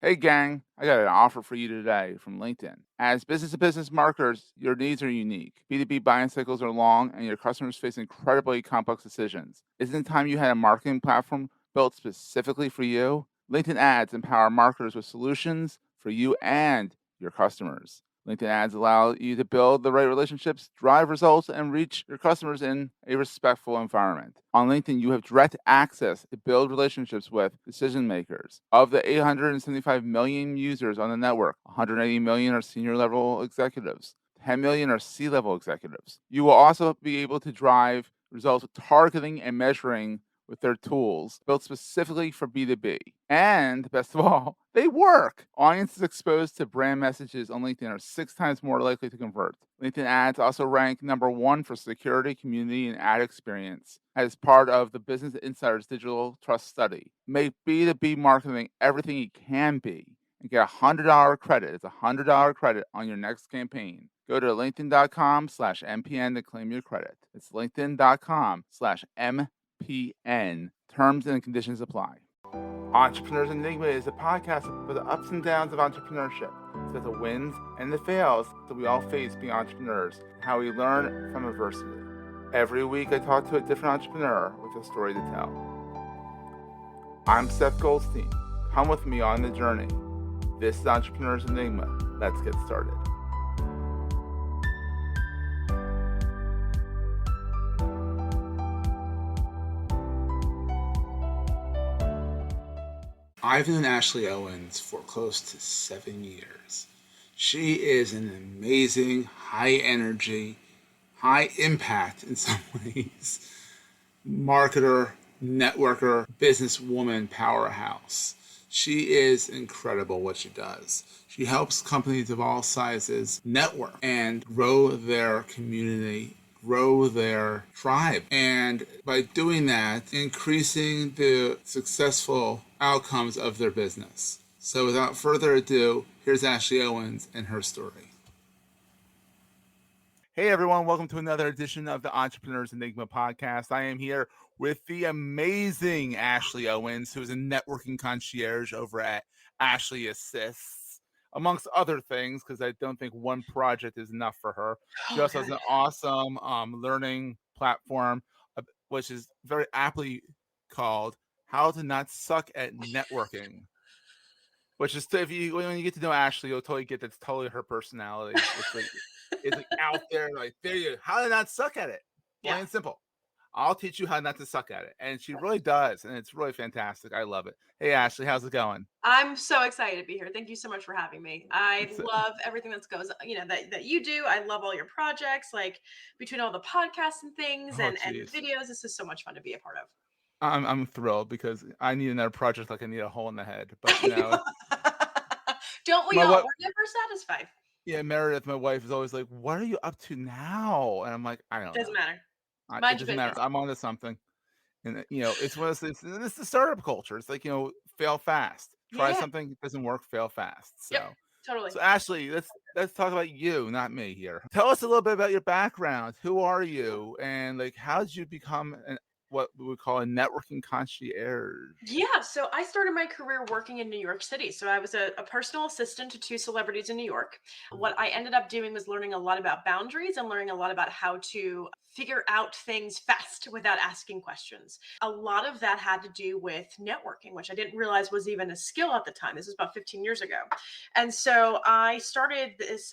Hey gang, I got an offer for you today from LinkedIn. As business to business marketers, your needs are unique. B2B buying cycles are long and your customers face incredibly complex decisions. Isn't it time you had a marketing platform built specifically for you? LinkedIn ads empower marketers with solutions for you and your customers. LinkedIn ads allow you to build the right relationships, drive results, and reach your customers in a respectful environment. On LinkedIn, you have direct access to build relationships with decision makers. Of the 875 million users on the network, 180 million are senior level executives. 10 million are C-level executives. You will also be able to drive results with targeting and measuring with their tools built specifically for B2B. And best of all, they work. Audiences exposed to brand messages on LinkedIn are 6 times more likely to convert. LinkedIn ads also rank #1 for security, community, and ad experience as part of the Business Insider's Digital Trust Study. Make B2B marketing everything it can be and get a $100 credit. It's a $100 credit on your next campaign. Go to linkedin.com/MPN to claim your credit. It's linkedin.com/MPN. Terms and conditions apply. Entrepreneurs Enigma is a podcast for the ups and downs of entrepreneurship. It's about the wins and the fails that we all face being entrepreneurs, and how we learn from adversity. Every week I talk to a different entrepreneur with a story to tell. I'm Seth Goldstein. Come with me on the journey. This is Entrepreneurs Enigma. Let's get started. I've known Ashley Owens for close to 7 years. She is an amazing, high energy, high impact in some ways, marketer, networker, businesswoman powerhouse. She is incredible what she does. She helps companies of all sizes network and grow their community, grow their tribe, and by doing that, increasing the successful outcomes of their business. So without further ado, here's Ashley Owens and her story. Hey everyone, welcome to another edition of the Entrepreneurs Enigma podcast. I am here with the amazing Ashley Owens, who is a networking concierge over at Ashley Assists, amongst other things, because I don't think one project is enough for her. She also has an awesome learning platform, which is very aptly called How to Not Suck at Networking. Which is, if you when you get to know Ashley, you'll totally get that's totally her personality. It's like out there, like there you how to not suck at it. Plain and simple. I'll teach you how not to suck at it. And she really does, and it's really fantastic. I love it. Hey Ashley, how's it going? I'm so excited to be here. Thank you so much for having me. I It's, love everything that goes, that you do. I love all your projects, like between all the podcasts and things oh and geez. videos. This is so much fun to be a part of. I'm thrilled because I need another project like I need a hole in the head. But Don't we my all? what We're never satisfied. yeah, Meredith, my wife is always like, "What are you up to now?" And I'm like, "I don't Doesn't know. matter. It Mind your doesn't matter. business. I'm onto something." And it's one of those things. And it's the startup culture. It's like fail fast. Try Yeah. something, it doesn't work, fail fast. Yep. So, Totally. so Ashley, let's talk about you, not me here. Tell us a little bit about your background. Who are you, and like how did you become what we would call a networking concierge? Yeah, so I started my career working in New York City. So I was a personal assistant to two celebrities in New York. What I ended up doing was learning a lot about boundaries and learning a lot about how to figure out things fast without asking questions. A lot of that had to do with networking, which I didn't realize was even a skill at the time. This was about 15 years ago. And so I started this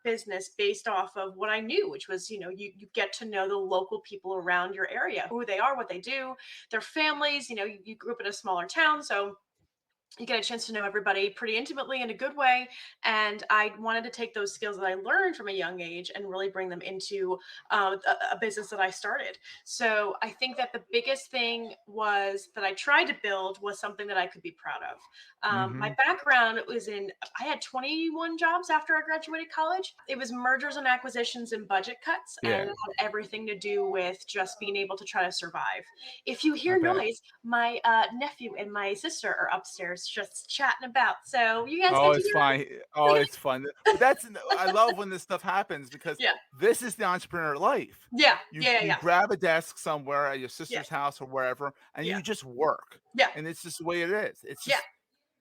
business based off of what I knew, which was, you get to know the local people around your area, who they are, what they do, their families. You grew up in a smaller town, so you get a chance to know everybody pretty intimately in a good way. And I wanted to take those skills that I learned from a young age and really bring them into a business that I started. So I think that the biggest thing was that I tried to build was something that I could be proud of. Mm-hmm. My background was I had 21 jobs after I graduated college. It was mergers and acquisitions and budget cuts, and it Yeah, had everything to do with just being able to try to survive. If you I hear bet. noise, my nephew and my sister are upstairs just chatting about. So you guys Oh, get to it's hear fine. Oh, it's fun. But I love when this stuff happens because yeah, this is the entrepreneur life. yeah, You yeah, yeah, you yeah, grab a desk somewhere at your yeah, sister's house or wherever, and yeah, you just work. yeah, And it's just the way it is. It's yeah. just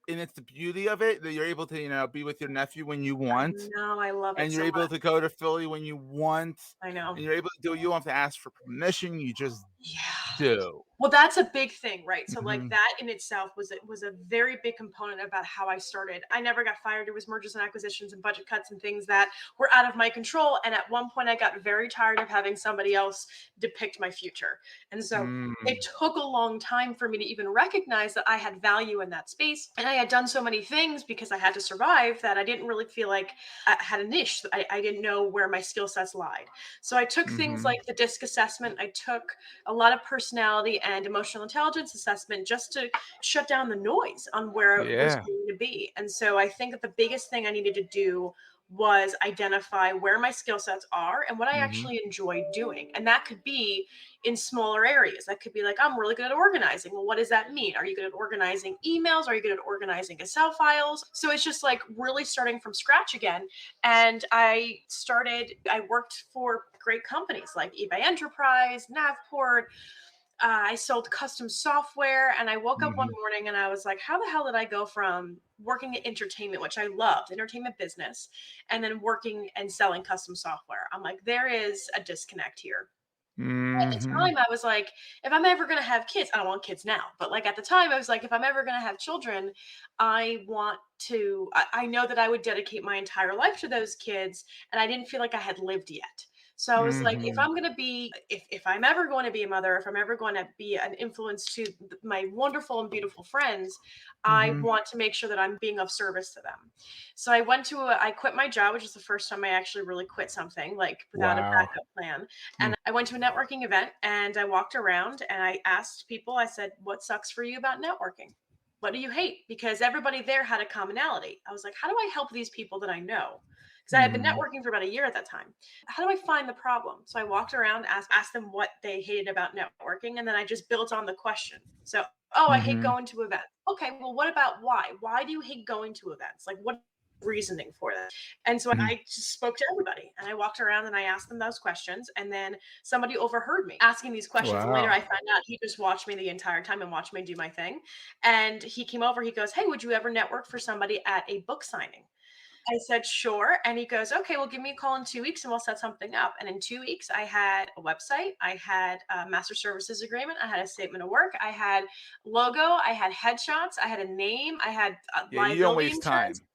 and it's the beauty of it that you're able to, be with your nephew when you I want, know, I love it and you're so able much. to go to Philly when you want, I know. and you're able to do, you don't have to ask for permission, you just Yeah. do. Well, that's a big thing, right? So, like, Mhm. that in itself was a very big component about how I started. I never got fired. It was mergers and acquisitions and budget cuts and things that were out of my control. And at one point, I got very tired of having somebody else depict my future. And so it Mm. took a long time for me to even recognize that I had value in that space. And I had done so many things because I had to survive that I didn't really feel like I had a niche. I didn't know where my skill sets lied. So I took things like Mhm. the DISC assessment. I took a lot of personality and emotional intelligence assessment just to shut down the noise on where it was Yeah. going to be. And so I think that the biggest thing I needed to do was identify where my skill sets are and what I Mhm. actually enjoy doing. And that could be in smaller areas. That could be like, I'm really good at organizing. Well, what does that mean? Are you good at organizing emails? Are you good at organizing Excel files? So it's just like really starting from scratch again. And I worked for great companies like eBay Enterprise, Navport. I sold custom software, and I woke up one Mhm. morning and I was like, how the hell did I go from working in entertainment, which I loved, entertainment business, and then working and selling custom software? I'm like, there is a disconnect here. At the Mhm. time, I was like, if I'm ever going to have kids, I don't want kids now, but like at the time, I was like, if I'm ever going to have children, I know that I would dedicate my entire life to those kids. And I didn't feel like I had lived yet. So I was like, Mhm. if I'm ever going to be a mother, if I'm ever going to be an influence to my wonderful and beautiful friends, I Mhm. want to make sure that I'm being of service to them. So I quit my job, which is the first time I actually really quit something like without a Wow. backup plan. Mm. And I went to a networking event and I walked around and I asked people, I said, what sucks for you about networking? What do you hate? Because everybody there had a commonality. I was like, how do I help these people that I know? Because I had been Mhm. networking for about a year at that time. How do I find the problem? So I walked around, asked them what they hated about networking, and then I just built on the question. So, oh, I hate Mhm. going to events. Okay, well, what about why? Why do you hate going to events? Like, what reasoning for that? And so Mhm. I just spoke to everybody and I walked around and I asked them those questions. And then somebody overheard me asking these questions. And later Wow. I found out he just watched me the entire time and watched me do my thing. And he came over, he goes, hey, would you ever network for somebody at a book signing? I said, sure. And he goes, okay, well, give me a call in 2 weeks and we'll set something up. And in 2 weeks, I had a website, I had a master services agreement, I had a statement of work, I had logo, I had headshots, I had a name, I had Yeah, you don't liability waste insurance. time.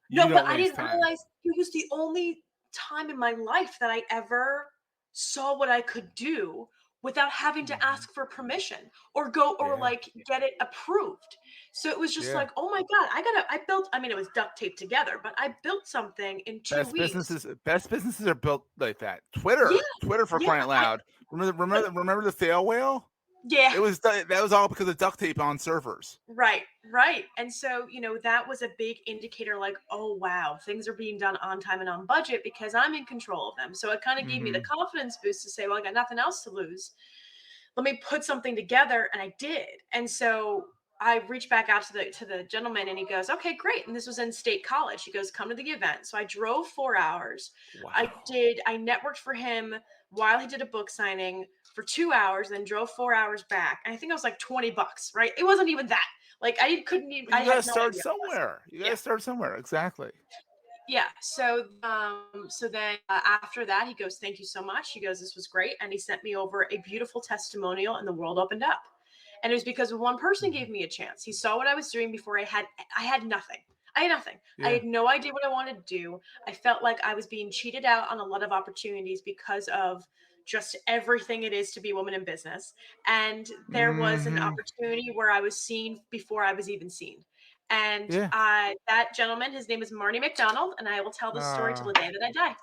You No, but don't I waste didn't time. realize it was the only time in my life that I ever saw what I could do without having to Mhm. ask for permission or go or Yeah. like get it approved. So it was just Yeah. like, oh my God, I built, I mean, it was duct taped together, but I built something in 2 weeks. Best businesses are built like that. Yeah. Twitter for Yeah. crying out loud. Remember the fail whale? Yeah. That was all because of duct tape on servers. Right, right. And so, that was a big indicator like, oh, wow, things are being done on time and on budget because I'm in control of them. So it kind of gave me the Mhm. confidence boost to say, well, I got nothing else to lose. Let me put something together. And I did. And so I reached back out to the gentleman and he goes, okay, great. And this was in State College. He goes, come to the event. So I drove 4 hours. Wow. I networked for him while he did a book signing for 2 hours, then drove 4 hours back. And I think it was like $20, right? It wasn't even that. Like I couldn't even, But I you gotta had no start idea what it was. somewhere. You Yeah. gotta start somewhere. Exactly. Yeah. So then after that, he goes, "Thank you so much." He goes, "This was great," and he sent me over a beautiful testimonial, and the world opened up. And it was because one person Mhm. gave me a chance. He saw what I was doing before I had nothing. I had nothing. I Yeah. had no idea what I wanted to do. I felt like I was being cheated out on a lot of opportunities because of just everything it is to be a woman in business. And there was an Mhm. opportunity where I was seen before I was even seen. And Yeah. that gentleman, his name is Marty McDonald, and I will tell this story till Uh, the day that I die,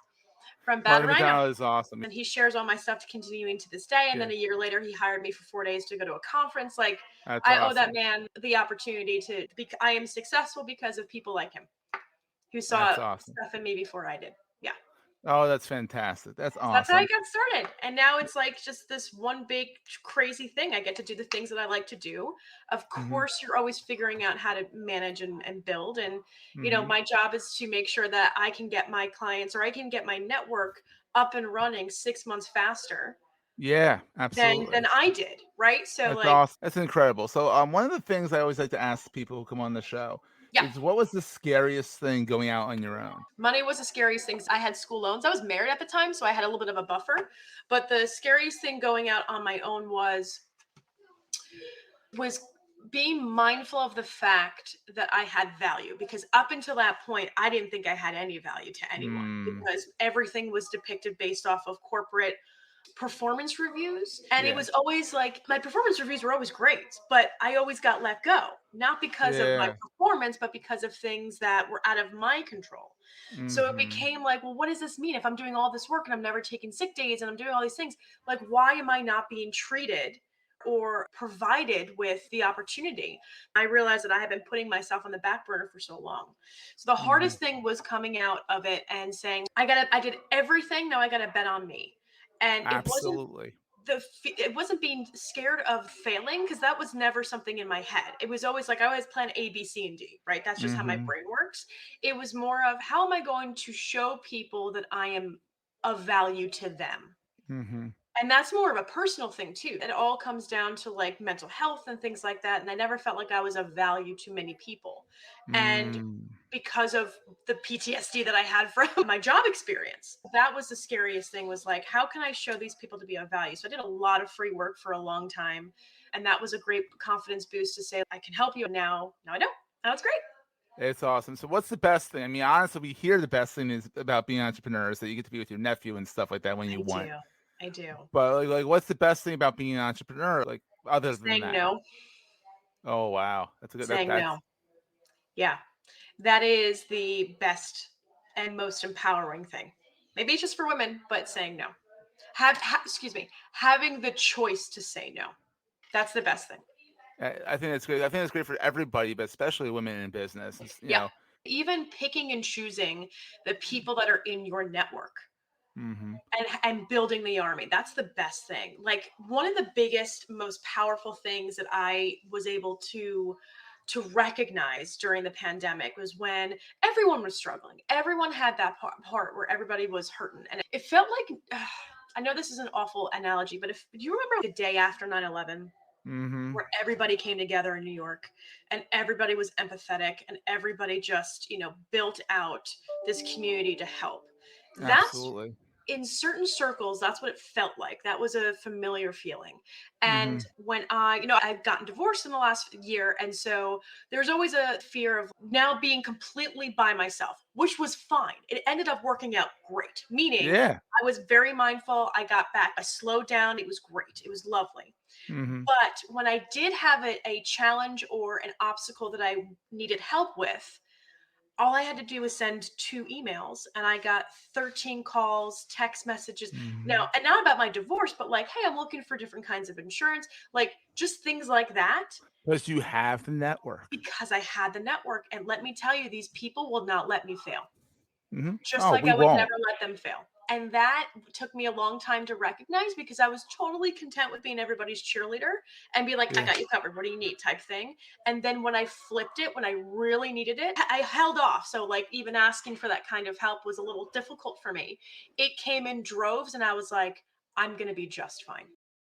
from Bad Marty Rhino. McDonald is awesome. And he shares all my stuff to continuing to this day. And Yeah. then a year later, he hired me for 4 days to go to a conference. Like That's I owe that awesome. man the opportunity I am successful because of people like him who saw That's awesome. stuff in me before I did. Yeah. Oh, that's fantastic. That's So that's how I awesome. got started. And now it's like just this one big crazy thing. I get to do the things that I like to do. Of Mhm. course, you're always figuring out how to manage and build. And, Mhm. my job is to make sure that I can get my clients or I can get my network up and running 6 months faster Yeah, than absolutely. I did. Right. So That's like, awesome. That's incredible. So, one of the things I always like to ask people who come on the show Yeah. Is what was the scariest thing going out on your own? Money was the scariest thing. I had school loans. I was married at the time, so I had a little bit of a buffer. But the scariest thing going out on my own was being mindful of the fact that I had value, because up until that point I didn't think I had any value to anyone, Mm, because everything was depicted based off of corporate performance reviews, and it yeah. was always like my performance reviews were always great, but I always got let go, not because of my Yeah. performance but because of things that were out of my control. So it Mhm. became like, well, what does this mean if I'm doing all this work and I'm never taking sick days and I'm doing all these things? Like, why am I not being treated or provided with the opportunity? I realized that I had been putting myself on the back burner for so long. So the Mhm. hardest thing was coming out of it and saying, I did everything, now I got to bet on me. And Absolutely. it wasn't being scared of failing, because that was never something in my head. It was always like I always plan A, B, C, and D, right? That's just how my Mhm. brain works. It was more of, how am I going to show people that I am of value to them? Mhm. And that's more of a personal thing too. It all comes down to like mental health and things like that. And I never felt like I was of value to many people. And Mm. because of the PTSD that I had from my job experience, that was the scariest thing, was like, how can I show these people to be of value? So I did a lot of free work for a long time. And that was a great confidence boost to say, I can help you now. Now I don't. Now it's great. It's awesome. So what's the best thing? I mean, honestly, we hear the best thing is about being entrepreneurs that you get to be with your nephew and stuff like that when you I want. do. I do. But like what's the best thing about being an entrepreneur? Like other than Saying that? no, Oh wow. That's a good saying that's no. Yeah. That is the best and most empowering thing. Maybe it's just for women, but saying no. Excuse me, having the choice to say no. That's the best thing. I think that's great. I think that's great for everybody, but especially women in business. It's, Yeah. Even picking and choosing the people that are in your network, mhm. and building the army. That's the best thing. Like, one of the biggest, most powerful things that I was able to recognize during the pandemic was when everyone was struggling. Everyone had that part where everybody was hurting, and it felt like I know this is an awful analogy, but if do you remember the day after 9/11, Mhm. where everybody came together in New York and everybody was empathetic and everybody just, built out this community to help? That's Absolutely. in certain circles, that's what it felt like. That was a familiar feeling. And Mhm. when I've gotten divorced in the last year. And so there's always a fear of now being completely by myself, which was fine. It ended up working out great, meaning Yeah. I was very mindful. I got back, I slowed down. It was great. It was lovely. Mhm. But when I did have a challenge or an obstacle that I needed help with, all I had to do was send 2 emails and I got 13 calls, text messages. Now, Mhm. and not about my divorce, but like, "Hey, I'm looking for different kinds of insurance," like just things like that, Because you have the network. because I had the network. And let me tell you, these people will not let me fail. Mhm. Just Oh, like we I would won't. never let them fail. And that took me a long time to recognize, because I was totally content with being everybody's cheerleader and be like, "I Yeah. got you covered. What do you need?" type thing. And then when I flipped it, when I really needed it, I held off. So, like, even asking for that kind of help was a little difficult for me. It came in droves, and I was like, "I'm going to be just fine."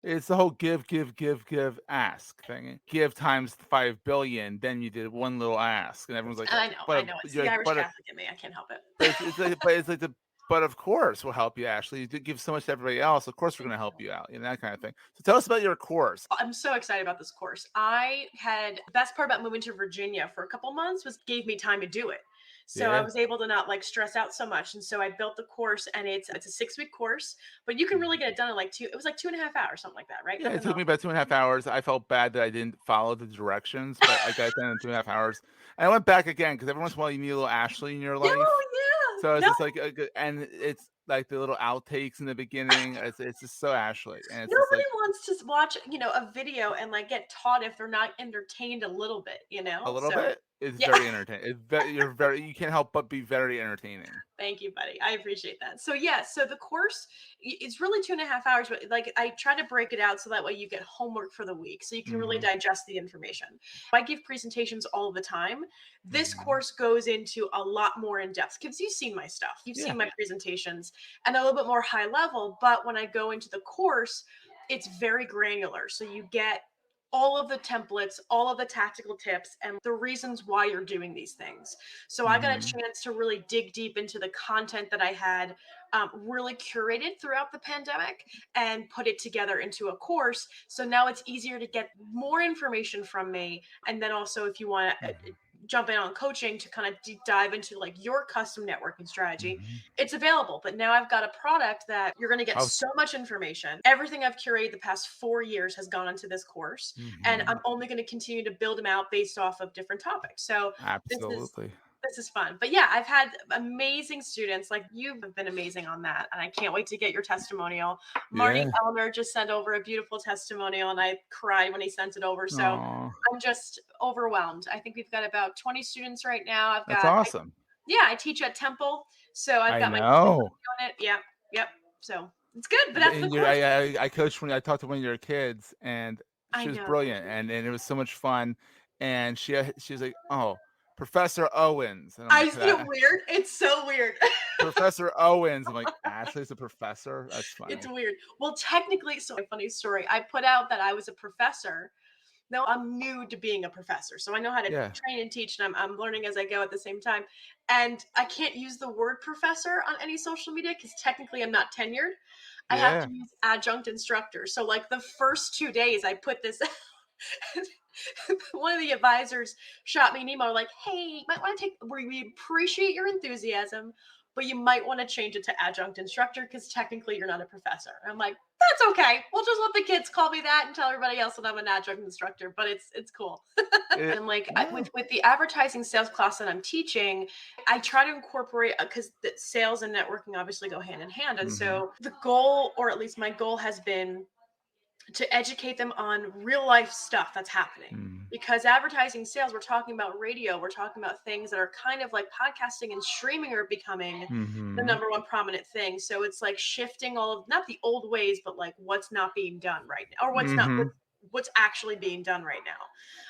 It's the whole give, give, give, give, ask thing. Give times 5 billion, then you did one little ask, and everyone's like, And I but know. It's you're the like, Irish Catholic in me. I can't help it. it's like the but of course we'll help you, Ashley. You did give so much to everybody else. Of course we're Thank gonna help you. you out, that kind of thing. So tell us about your course. I'm so excited about this course. I had the best part about moving to Virginia for a couple months was gave me time to do it. So I Yeah. was able to not like stress out so much. And so I built the course, and it's a 6 week course, but you can really get it done in like it was like 2.5 hours, something like that, right? Yeah, it Nothing took me else. about 2.5 hours. I felt bad that I didn't follow the directions, but I got it done in 2.5 hours. And I went back again because every once in a while you need a little Ashley in your No, life. yeah. So it's No, just like a good, and it's like the little outtakes in the beginning. It's just so Ashley, and it's just nobody like wants to watch, a video and like get taught if they're not entertained a little bit, you a know? little So bit. It's yeah. very entertaining. You can't help but be very entertaining. Thank you, buddy. I appreciate that. So yeah, so the course, it's really 2.5 hours, but like I try to break it out so that way you get homework for the week, so you can really Mhm. digest the information. I give presentations all the time. This Mhm. course goes into a lot more in depth, because you've seen my stuff, you've Yeah. seen my presentations, and they're a little bit more high level. But when I go into the course, it's very granular. So you get all of the templates, all of the tactical tips, and the reasons why you're doing these things. So I got a Mhm. chance to really dig deep into the content that I had really curated throughout the pandemic and put it together into a course. So now it's easier to get more information from me. And then also, if you want to Mhm. jump in on coaching to kind of deep dive into like your custom networking strategy, Mhm. it's available. But now I've got a product that you're going to get How so much information. Everything I've curated the past 4 years has gone into this course, and I'm Mhm. only going to continue to build them out based off of different topics. So this is Absolutely. this is fun. But yeah, I've had amazing students. Like you've been amazing on that. And I can't wait to get your testimonial. Marty Yeah. Elmer just sent over a beautiful testimonial and I cried when he sent it over. So Aw, I'm just overwhelmed. I think we've got about 20 students right now. that's awesome. Yeah, I teach at Temple. So I've I got my students know. doing it. Yeah. Yep. So it's good, but But that's the and you course. I coached when I talked to one of your kids, and I she was know. brilliant, and it was so much fun, and she was like, "Oh, Professor Owens," and I'm like, I "Could see it I weird. It's so weird. Professor Owens." I'm like, "Ashley's a professor? That's It's funny." weird. Well, technically, so a funny story. I put out that I was a professor. Now I'm new to being a professor, so I know how to Yeah. train and teach, and I'm learning as I go at the same time. And I can't use the word professor on any social media because technically I'm not tenured. I have Yeah. to use adjunct instructor. So like the first 2 days I put this one of the advisors shot me an email like, hey, you might want to take, we appreciate your enthusiasm, but you might want to change it to adjunct instructor because technically you're not a professor. And I'm like, that's okay. We'll just let the kids call me that and tell everybody else that I'm an adjunct instructor, but it's cool. It And like no. with the advertising sales class that I'm teaching, I try to incorporate because the sales and networking obviously go hand in hand. And Mhm. so the goal, or at least my goal, has been to educate them on real life stuff that's happening. Mhm. Because advertising sales, we're talking about radio, we're talking about things that are kind of like podcasting and streaming are becoming the Mhm. number one prominent thing. So it's like shifting all of not the old ways, but like what's not being done right now, or Mhm. what's actually being done right now.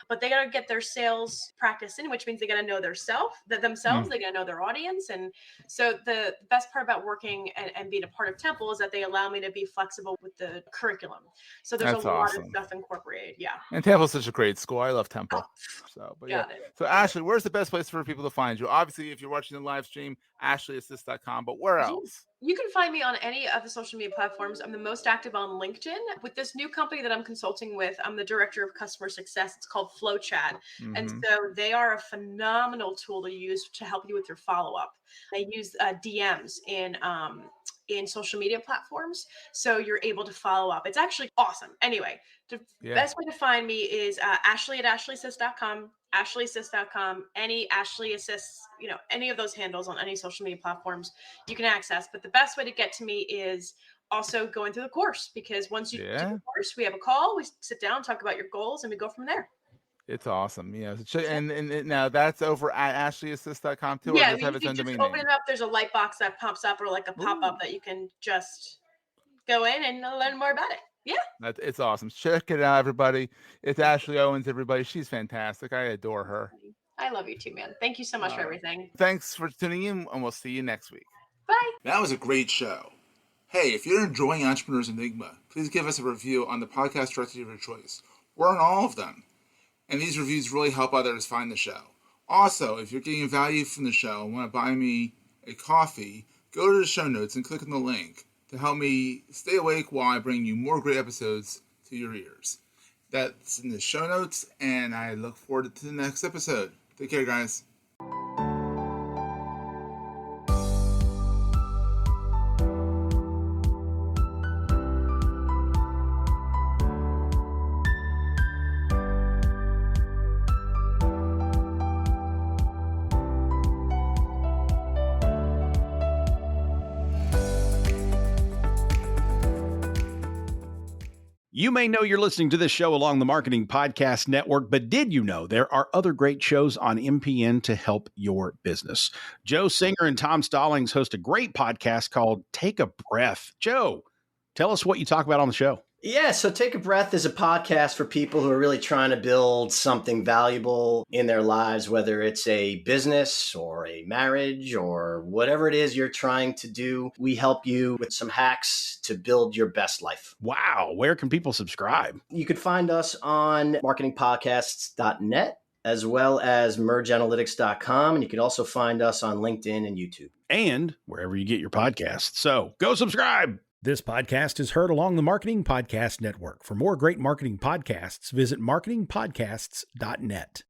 But they got to get their sales practice in, which means they got to know their self, that themselves, Mm. they got to know their audience. And so the best part about working and being a part of Temple is that they allow me to be flexible with the curriculum. So there's a That's lot of awesome. stuff incorporated. Yeah. And Temple's such a great school. I love Oh, Temple. So, but yeah. got it. So Got it. Ashley, where's the best place for people to find you? Obviously, if you're watching the live stream, ashleyassist.com, but where Yeah. else? You can find me on any of the social media platforms. I'm the most active on LinkedIn. With this new company that I'm consulting with, I'm the director of customer success. It's called Flow Chat. And Mhm. so they are a phenomenal tool to use to help you with your follow up. They use DMs in social media platforms. So you're able to follow up. It's actually awesome. Anyway, the Yeah. best way to find me is Ashley at ashleyassist.com, ashley.assist.com, any Ashley assists, any of those handles on any social media platforms you can access. But the best way to get to me is also going through the course, because once you do the Yeah. course, we have a call, we sit down, talk about your goals, and we go from there. It's awesome. Yeah. So Yeah. and now that's over at ashleyassist.com too, or Yeah, does it have if its you own just domain open name? it up, there's a light box that pops up, or like a pop Ooh. up that you can just go in and learn more about it. Yeah. It's awesome. Check it out, everybody. It's Ashley Owens, everybody. She's fantastic. I adore her. I love you too, man. Thank you so much for All right. everything. Thanks for tuning in, and we'll see you next week. Bye. That was a great show. Hey, if you're enjoying Entrepreneur's Enigma, please give us a review on the podcast directory of your choice. We're on all of them, and these reviews really help others find the show. Also, if you're getting value from the show and want to buy me a coffee, go to the show notes and click on the link to help me stay awake while I bring you more great episodes to your ears. That's in the show notes, and I look forward to the next episode. Take care, guys. You may know you're listening to this show along the Marketing Podcast Network, but did you know there are other great shows on MPN to help your business? Joe Singer and Tom Stallings host a great podcast called Take a Breath. Joe, tell us what you talk about on the show. Yeah, so Take a Breath is a podcast for people who are really trying to build something valuable in their lives, whether it's a business or a marriage or whatever it is you're trying to do. We help you with some hacks to build your best life. Wow. Where can people subscribe? You could find us on marketingpodcasts.net as well as mergeanalytics.com. And you can also find us on LinkedIn and YouTube. And wherever you get your podcasts. So go subscribe. This podcast is heard along the Marketing Podcast Network. For more great marketing podcasts, visit marketingpodcasts.net.